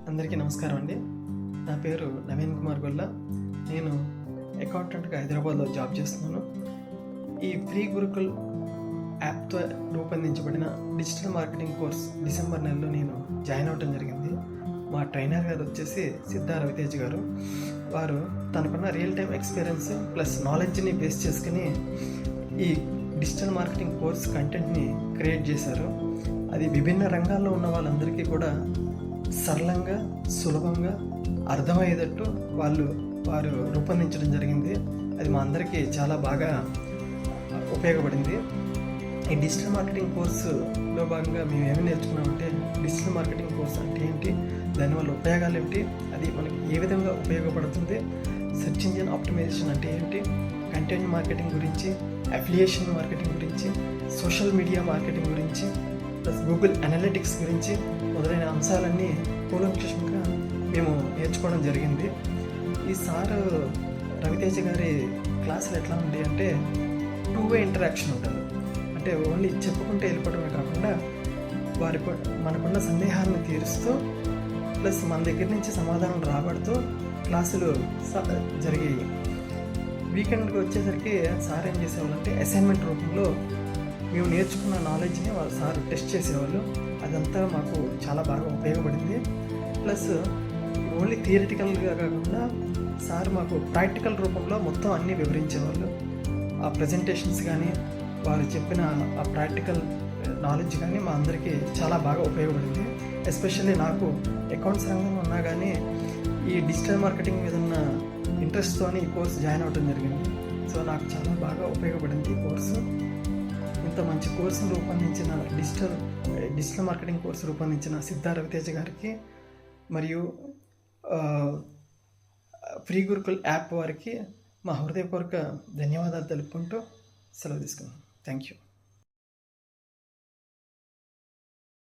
అందరికీ నమస్కారం అండి. నా పేరు నవీన్ కుమార్ గొల్ల. నేను అకౌంటెంట్గా హైదరాబాద్లో జాబ్ చేస్తున్నాను. ఈ ఫ్రీ గురుకుల్ యాప్తో రూపొందించబడిన డిజిటల్ మార్కెటింగ్ కోర్స్ డిసెంబర్ నెలలో నేను జాయిన్ అవ్వడం జరిగింది. మా ట్రైనర్ గారు వచ్చేసి సిద్ధా రవితేజ్ గారు. వారు తనకున్న రియల్ టైం ఎక్స్పీరియన్స్ ప్లస్ నాలెడ్జ్ని బేస్ చేసుకుని ఈ డిజిటల్ మార్కెటింగ్ కోర్స్ కంటెంట్ని క్రియేట్ చేశారు. అది విభిన్న రంగాల్లో ఉన్న వాళ్ళందరికీ కూడా సరళంగా సులభంగా అర్థమయ్యేటట్టు వారు రూపొందించడం జరిగింది. అది మా అందరికీ చాలా బాగా ఉపయోగపడింది. ఈ డిజిటల్ మార్కెటింగ్ కోర్సులో భాగంగా మేము ఏమి నేర్చుకున్నామంటే, డిజిటల్ మార్కెటింగ్ కోర్స్ అంటే ఏంటి, దానివల్ల ఉపయోగాలు ఏమిటి, అది మనకి ఏ విధంగా ఉపయోగపడుతుంది, సెర్చ్ ఇంజిన్ ఆప్టిమైజేషన్ అంటే ఏంటి, కంటెంట్ మార్కెటింగ్ గురించి, అఫిలియేషన్ మార్కెటింగ్ గురించి, సోషల్ మీడియా మార్కెటింగ్ గురించి, ప్లస్ గూగుల్ అనలిటిక్స్ గురించి మొదలైన అంశాలన్నీ కూలంకషంగా మేము నేర్చుకోవడం జరిగింది. ఈ సార్ రవితేజ గారి క్లాసులు ఎట్లా ఉంది అంటే, 2-way ఇంటరాక్షన్ ఉంటుంది. అంటే ఓన్లీ చెప్పుకుంటే వెళ్ళిపోవడమే కాకుండా మనకున్న సందేహాలను తీరుస్తూ ప్లస్ మన దగ్గర నుంచి సమాధానం రాబడుతూ క్లాసులు జరిగాయి. వీకెండ్కి వచ్చేసరికి సార్ ఏం చేసేవాళ్ళంటే, అసైన్మెంట్ రూపంలో మేము నేర్చుకున్న నాలెడ్జ్ని వాళ్ళు సార్ టెస్ట్ చేసేవాళ్ళు. అదంతా మాకు చాలా బాగా ఉపయోగపడింది. ప్లస్ ఓన్లీ థియరిటికల్గా కాకుండా సార్ మాకు ప్రాక్టికల్ రూపంలో మొత్తం అన్నీ వివరించేవాళ్ళు. ఆ ప్రజెంటేషన్స్ కానీ వారు చెప్పిన ఆ ప్రాక్టికల్ నాలెడ్జ్ కానీ మా అందరికీ చాలా బాగా ఉపయోగపడింది. ఎస్పెషల్లీ నాకు అకౌంట్స్ రంగంలో ఉన్నా కానీ ఈ డిజిటల్ మార్కెటింగ్ మీద ఉన్న ఇంట్రెస్ట్తో ఈ కోర్సు జాయిన్ అవ్వడం జరిగింది. సో నాకు చాలా బాగా ఉపయోగపడింది ఈ కోర్సు. ఇంత మంచి కోర్సును రూపొందించిన డిజిటల్ మార్కెటింగ్ కోర్సు రూపొందించిన సిద్ధా రవితేజ గారికి మరియు ఫ్రీ గురుకుల్ యాప్ వారికి మా హృదయపూర్వక ధన్యవాదాలు తెలుపుకుంటూ సెలవు తీసుకున్నాను. Thank you.